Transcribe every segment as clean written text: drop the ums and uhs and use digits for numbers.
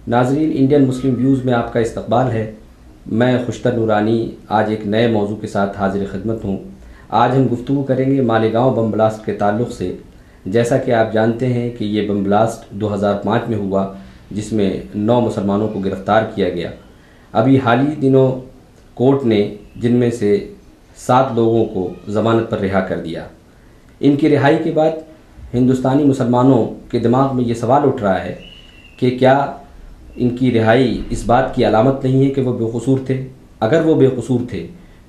नाज़रीन, Indian Muslim views में आपका इस्तकबाल है। मैं खुशतर नूरानी आज एक नए मौजू के साथ हाजिर खिदमत हूँ। आज हम गुफ्तगू करेंगे मालेगांव बम ब्लास्ट के ताल्लुक़ से। जैसा कि आप जानते हैं कि ये बम ब्लास्ट 2005 में हुआ, जिसमें 9 मुसलमानों को गिरफ़्तार किया गया। अभी हाल ही दिनों कोर्ट ने जिनमें से 7 लोगों को ज़मानत पर रिहा कर दिया। इनकी रिहाई के बाद हिंदुस्तानी मुसलमानों के दिमाग में ये सवाल उठ रहा है कि क्या इनकी रिहाई इस बात की अलामत नहीं है कि वो बेकसूर थे? अगर वो बेकसूर थे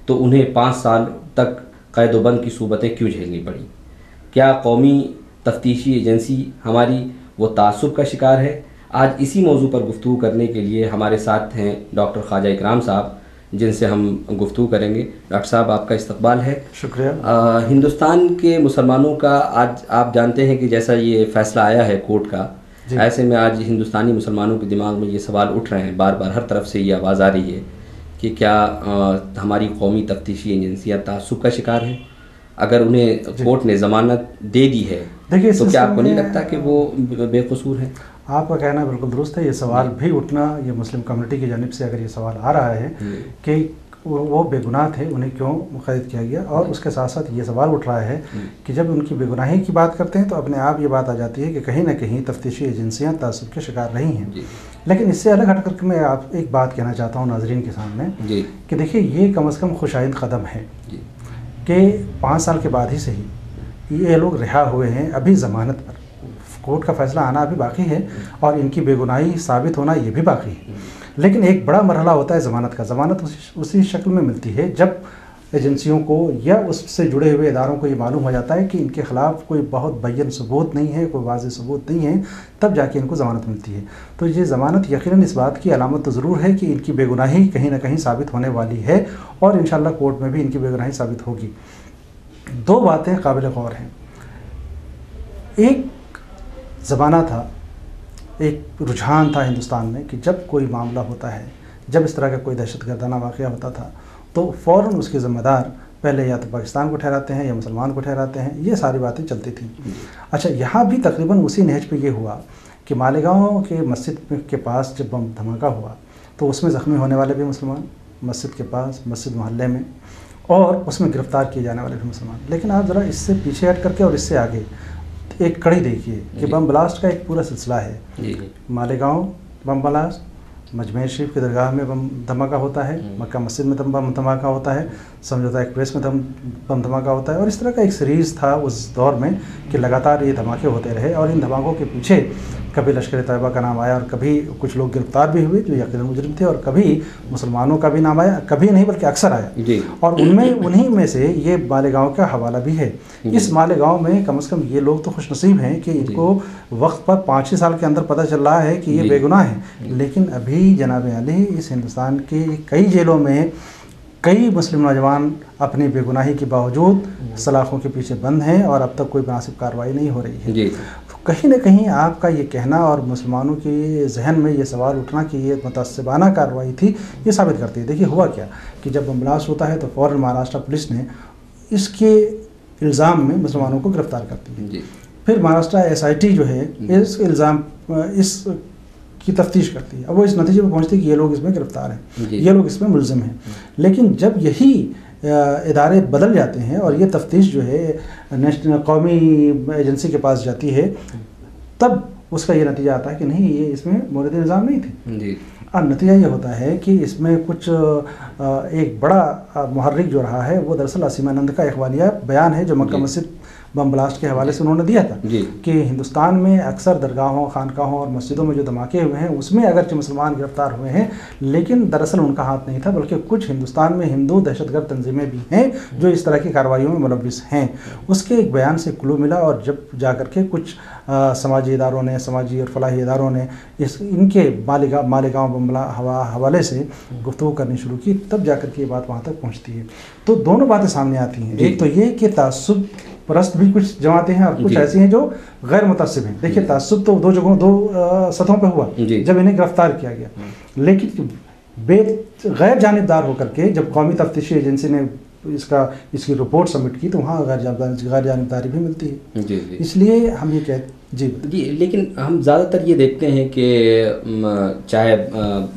तो उन्हें 5 साल तक क़ैद-ओ-बंद की सूबतें क्यों झेलनी पड़ी? क्या कौमी तफ्तीशी एजेंसी हमारी वो तासुब का शिकार है? आज इसी मौजू पर गुफ्तगू करने के लिए हमारे साथ हैं डॉक्टर ख्वाजा इकराम साहब, जिनसे हम गुफ्तगू करेंगे। डॉक्टर साहब, आपका इस्तकबाल है। शुक्रिया। हिंदुस्तान के मुसलमानों का आज आप जानते हैं कि जैसा ये फ़ैसला आया है कोर्ट का, ऐसे में आज हिंदुस्तानी मुसलमानों के दिमाग में ये सवाल उठ रहे हैं, बार बार हर तरफ से ये आवाज़ आ रही है कि क्या हमारी कौमी तफ्तीशी एजेंसियाँ तासुब का शिकार हैं? अगर उन्हें कोर्ट ने ज़मानत दे दी है, देखिए, तो क्या आपको नहीं लगता कि वो बेकसूर हैं? आपका कहना बिल्कुल दुरुस्त है। ये सवाल भी उठना, ये मुस्लिम कम्युनिटी की जानिब से अगर ये सवाल आ रहा है कि वो बेगुनाह थे, उन्हें क्यों मुक़य्यद किया गया, और उसके साथ साथ ये सवाल उठ रहा है कि जब उनकी बेगुनाही की बात करते हैं तो अपने आप ये बात आ जाती है कि कहीं ना कहीं तफ्तीशी एजेंसियाँ तासुब के शिकार रही हैं। लेकिन इससे अलग हट करके मैं आप एक बात कहना चाहता हूँ नाज़रीन के सामने कि देखिए, ये कम अज़ कम खुशाइंद कदम है कि 5 साल के बाद ही सही ये लोग रिहा हुए हैं, अभी ज़मानत पर। कोर्ट का फैसला आना अभी बाकी है और इनकी बेगुनाही साबित होना ये भी बाकी है। लेकिन एक बड़ा मरहला होता है ज़मानत का। ज़मानत उसी शक्ल में मिलती है जब एजेंसियों को या उससे जुड़े हुए इदारों को ये मालूम हो जाता है कि इनके ख़िलाफ़ कोई बहुत बैयन सबूत नहीं है, कोई वाज़ेह सबूत नहीं है, तब जाके इनको ज़मानत मिलती है। तो ये ज़मानत यकीनन इस बात की अलामत तो ज़रूर है कि इनकी बेगुनाही कहीं ना कहीं साबित होने वाली है और इंशाअल्लाह कोर्ट में भी इनकी बेगुनाही साबित होगी। 2 बातें काबिल गौर हैं। एक ज़माना था, एक रुझान था हिंदुस्तान में कि जब कोई मामला होता है, जब इस तरह का कोई दहशतगर्दाना वाक़या होता था, तो फ़ौरन उसके ज़िम्मेदार पहले या तो पाकिस्तान को ठहराते हैं या मुसलमान को ठहराते हैं। ये सारी बातें चलती थीं। अच्छा, यहाँ भी तकरीबन उसी नहज पे ये हुआ कि मालेगांव के मस्जिद के पास जब बम धमाका हुआ तो उसमें ज़ख्मी होने वाले भी मुसलमान, मस्जिद के पास, मस्जिद मोहल्ले में, और उसमें गिरफ़्तार किए जाने वाले भी मुसलमान। लेकिन आप ज़रा इससे पीछे हट करके और इससे आगे एक कड़ी देखिए कि बम ब्लास्ट का एक पूरा सिलसिला है। मालेगांव बम ब्लास्ट, मजमेर शरीफ की दरगाह में बम धमाका होता है, मक्का मस्जिद में बम धमाका होता है, समझौता एक्सप्रेस में बम धमाका होता है, और इस तरह का एक सीरीज़ था उस दौर में कि लगातार ये धमाके होते रहे। और इन धमाकों के पीछे कभी लश्कर तैयबा का नाम आया और कभी कुछ लोग गिरफ्तार भी हुए जो यकीनन मुजरिम थे, और कभी मुसलमानों का भी नाम आया, कभी नहीं बल्कि अक्सर आया। और उन्हीं में से ये मालेगांव का हवाला भी है। इस मालेगांव में कम से कम ये लोग तो खुशनसीब हैं कि इनको वक्त पर 5-6 साल के अंदर पता चल रहा है कि ये बेगुनाह है। लेकिन अभी जनाब अली, इस हिंदुस्तान के कई जेलों में कई मुस्लिम नौजवान अपनी बेगुनाही के बावजूद सलाखों के पीछे बंद हैं और अब तक कोई मुनासिब कार्रवाई नहीं हो रही है। तो कहीं ना कहीं आपका ये कहना और मुसलमानों के जहन में ये सवाल उठना कि ये मुतअस्सिबाना कार्रवाई थी, ये साबित करती है। देखिए, हुआ क्या कि जब बम ब्लास्ट होता है तो फ़ौरन महाराष्ट्र पुलिस ने इसके इल्ज़ाम में मुसलमानों को गिरफ़्तार करती है। फिर महाराष्ट्र SIT जो है इस इल्ज़ाम की तफ्तीश करती है। अब वो इस नतीजे पर पहुंचती है कि ये लोग इसमें गिरफ्तार हैं, ये लोग इसमें मुल्ज़िम हैं। लेकिन जब यही इदारे बदल जाते हैं और ये तफ्तीश जो है नेशनल कौमी एजेंसी के पास जाती है, तब उसका ये नतीजा आता है कि नहीं, ये इसमें मोरद इल्ज़ाम नहीं थे। अब नतीजा ये होता है कि इसमें कुछ एक बड़ा मुहर्रिक जो रहा है वो दरअसल असीमानंद का इखवानिया बयान है जो मक्का मस्जिद बम ब्लास्ट के हवाले से उन्होंने दिया था कि हिंदुस्तान में अक्सर दरगाहों, खानकाहों और मस्जिदों में जो धमाके हुए हैं उसमें अगरचे मुसलमान गिरफ्तार हुए हैं, लेकिन दरअसल उनका हाथ नहीं था, बल्कि कुछ हिंदुस्तान में हिंदू दहशतगर्द तंजीमें भी हैं जो इस तरह की कार्रवाइयों में मुलव्विस हैं। उसके एक बयान से क्लू मिला और जब जा कर के कुछ समाजी इदारों ने, समाजी और फलाही इदारों ने इनके मालेगांव बम हवाले से गुफ्तगू करनी शुरू की, तब जाकर के ये बात वहाँ तक पहुँचती है। तो दोनों बातें सामने आती हैं। एक तो ये कि तासुब परस्त भी कुछ जमातें हैं और कुछ ऐसी हैं जो गैर मुतअस्सिब हैं। देखिए, तासुब तो दो सतहों पे हुआ जब इन्हें गिरफ्तार किया गया, लेकिन गैर जानिबदार होकर के जब कौमी तफ्तीशी एजेंसी ने इसकी रिपोर्ट सबमिट की तो वहाँ गैर जानिबदारी भी मिलती है। इसलिए हम ये जी जी, लेकिन हम ज़्यादातर ये देखते हैं कि चाहे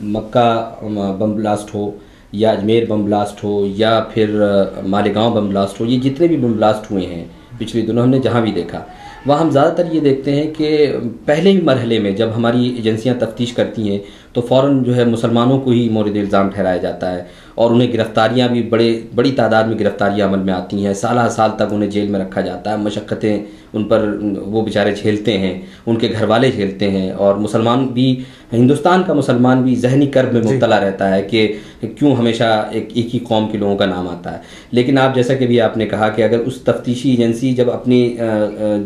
मक्का बम ब्लास्ट हो या अजमेर बम ब्लास्ट हो या फिर मालेगांव बम ब्लास्ट हो, ये जितने भी बम ब्लास्ट हुए हैं पिछले दिनों हमने जहाँ भी देखा, वहाँ हम ज़्यादातर ये देखते हैं कि पहले ही मरहले में जब हमारी एजेंसियां तफ्तीश करती हैं तो फ़ौरन जो है मुसलमानों को ही मोरिद इल्ज़ाम ठहराया जाता है और उन्हें गिरफ़्तारियाँ भी बड़ी तादाद में गिरफ़्तारियाँ अमल में आती हैं। साल साल तक उन्हें जेल में रखा जाता है, मशक्क़तें उन पर वो बेचारे झेलते हैं, उनके घर वाले झेलते हैं और मुसलमान भी, हिंदुस्तान का मुसलमान भी ज़हनी कर्ब में मुब्तला रहता है कि क्यों हमेशा एक ही कौम के लोगों का नाम आता है। लेकिन आप जैसा कि भी आपने कहा कि अगर उस तफ्तीशी एजेंसी जब अपनी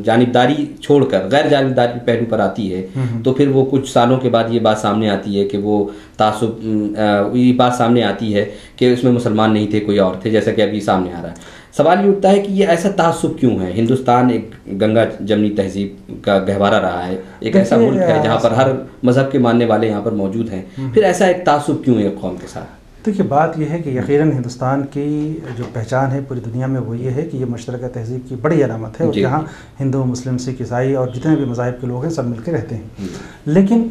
जानिबदारी छोड़कर गैर जानिबदारी पहलू पर आती है तो फिर वो कुछ सालों के बाद ये बात सामने आती है कि वो ये बात सामने आती है कि उसमें मुसलमान नहीं थे, कोई और थे, जैसा कि अभी सामने आ रहा है। सवाल ये उठता है कि ये ऐसा तासुब क्यों है? हिंदुस्तान एक गंगा जमनी तहजीब का गहवारा रहा है, एक ऐसा मुल्क है जहाँ पर हर मज़हब के मानने वाले यहाँ पर मौजूद हैं, फिर ऐसा एक तासुब क्यों है कौम के साथ? देखिए, बात यह है कि यकीनन हिंदुस्तान की जो पहचान है पूरी दुनिया में वो ये है कि ये मुश्तरका तहजीब की बड़ी अलामत है और यहाँ हिंदू, मुस्लिम, सिख, ईसाई और जितने भी मज़ाहिब के लोग हैं सब मिलकर रहते हैं। लेकिन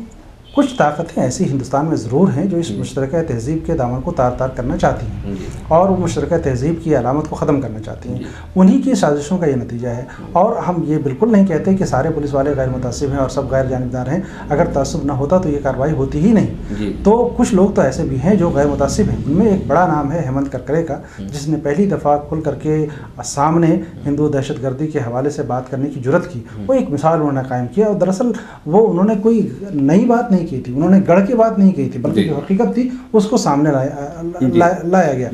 कुछ ताकतें ऐसी हिंदुस्तान में ज़रूर हैं जो इस मुश्तरका तहज़ीब के दामन को तार तार करना चाहती हैं और वो मुश्तरका तहज़ीब की अलामत को ख़त्म करना चाहती हैं। उन्हीं की साजिशों का ये नतीजा है। और हम ये बिल्कुल नहीं कहते कि सारे पुलिस वाले गैर मुतासिब हैं और सब गैर जानिबदार हैं। अगर तासुब ना होता तो ये कार्रवाई होती ही नहीं। तो कुछ लोग तो ऐसे भी हैं जो गैर मुतासिब हैं। उनमें एक बड़ा नाम है हेमंत करकरे का, जिसने पहली दफ़ा खुल करके सामने हिंदू दहशतगर्दी के हवाले से बात करने की जुर्रत की। वो एक मिसाल उन्होंने कायम किया और दरअसल वो उन्होंने कोई नई बात नहीं की थी, उन्होंने गढ़ की बात नहीं की थी, बल्कि जो हकीकत थी उसको सामने लाया गया।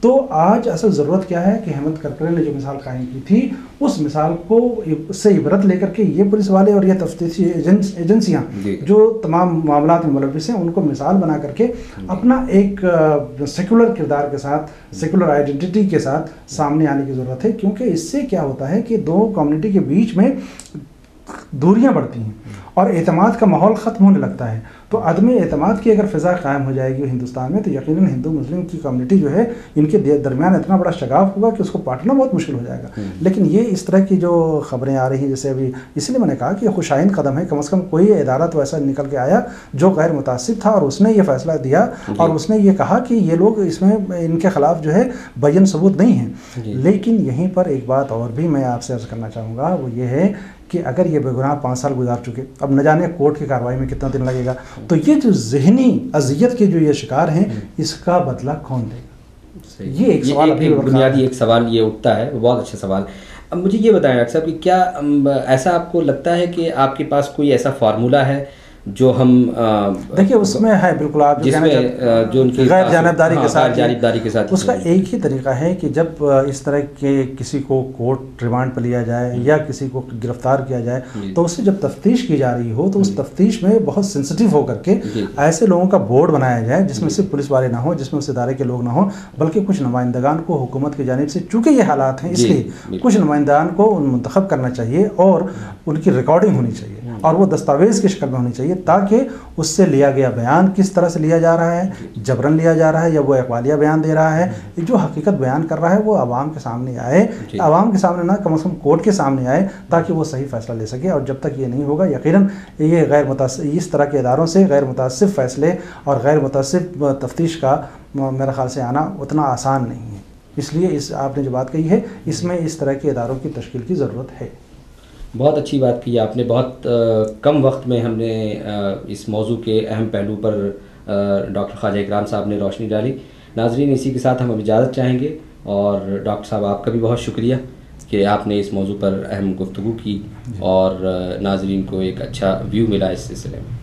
तो आज असल ज़रूरत क्या है कि हेमंत करकरे ने जो मिसाल कायम की थी उस मिसाल को से इबरत लेकर के ये पुलिस वाले और ये तफ्तीशी एजेंसियां जो तमाम मामलात में मुलविस हैं उनको मिसाल बना करके अपना एक सेकुलर किरदार के साथ, सेकुलर आइडेंटिटी के साथ सामने आने की ज़रूरत है। क्योंकि इससे क्या होता है कि दो कम्युनिटी के बीच में दूरियां बढ़ती हैं और एतमाद का माहौल ख़त्म होने लगता है। तो अदम एतमाद की अगर फ़िज़ा कायम हो जाएगी हिंदुस्तान में तो यकीनन हिंदू मुस्लिम की कम्युनिटी जो है इनके दरमियान इतना बड़ा शगाफ होगा कि उसको पाटना बहुत मुश्किल हो जाएगा। लेकिन ये इस तरह की जो ख़बरें आ रही हैं, जैसे अभी, इसलिए मैंने कहा कि खुशाइन कदम है, कम से कम कोई इदारा तो ऐसा निकल के आया जो गैर मुतासिब था और उसने ये फ़ैसला दिया और उसने ये कहा कि ये लोग इसमें इनके ख़िलाफ़ जो है बैन सबूत नहीं है। लेकिन यहीं पर एक बात और भी मैं आपसे अर्ज़ करना चाहूँगा, वो ये है कि अगर ये बेगुनाह 5 साल गुजार चुके, अब न जाने कोर्ट की कार्रवाई में कितना दिन लगेगा, तो ये जो ज़हनी अज़ियत के जो ये शिकार हैं इसका बदला कौन देगा? ये एक सवाल, बुनियादी एक सवाल ये उठता है, बहुत अच्छा सवाल। अब मुझे ये बताएं डॉक्टर साहब कि क्या ऐसा आपको लगता है कि आपके पास कोई ऐसा फार्मूला है जो हम देखिए उसमें है बिल्कुल, आप जिसमें जो उनकी गैर जानिबदारी के साथ उसका एक ही तरीका है कि जब इस तरह के किसी को कोर्ट रिमांड पर लिया जाए या किसी को गिरफ्तार किया जाए तो उससे जब तफ्तीश की जा रही हो तो उस तफ्तीश में बहुत सेंसिटिव होकर के ऐसे लोगों का बोर्ड बनाया जाए जिसमें सिर्फ पुलिस वाले ना हो, जिसमें उस इदारे के लोग ना हो, बल्कि कुछ नुमाइंदगान को हुकूमत की जानिब से, चूँकि ये हालात हैं इसलिए कुछ नुमाइंदगान को मुंतखब करना चाहिए और उनकी रिकॉर्डिंग होनी चाहिए और वो दस्तावेज़ की शक्ल में होनी चाहिए ताकि उससे लिया गया बयान किस तरह से लिया जा रहा है, जबरन लिया जा रहा है या वो इकबालिया बयान दे रहा है, जो हकीकत बयान कर रहा है वो आवाम के सामने आए, आवाम के सामने ना, कम से कम कोर्ट के सामने आए ताकि वो सही फैसला ले सके। और जब तक ये नहीं होगा यकीनन ये इस तरह के इदारों से गैर मुतासिब फैसले और गैर मुतासिब तफ्तीश का मेरे ख्याल से आना उतना आसान नहीं है। इसलिए आपने जो बात कही है इसमें इस तरह के इदारों की तश्कील की ज़रूरत है। बहुत अच्छी बात की आपने। बहुत कम वक्त में हमने इस मौजू के अहम पहलू पर डॉक्टर ख्वाजा इकराम साहब ने रोशनी डाली। नाजरीन, इसी के साथ हम अब इजाज़त चाहेंगे और डॉक्टर साहब आपका भी बहुत शुक्रिया कि आपने इस मौजू पर अहम गुफ्तगू की और नाजरीन को एक अच्छा व्यू मिला इस सिलसिले में।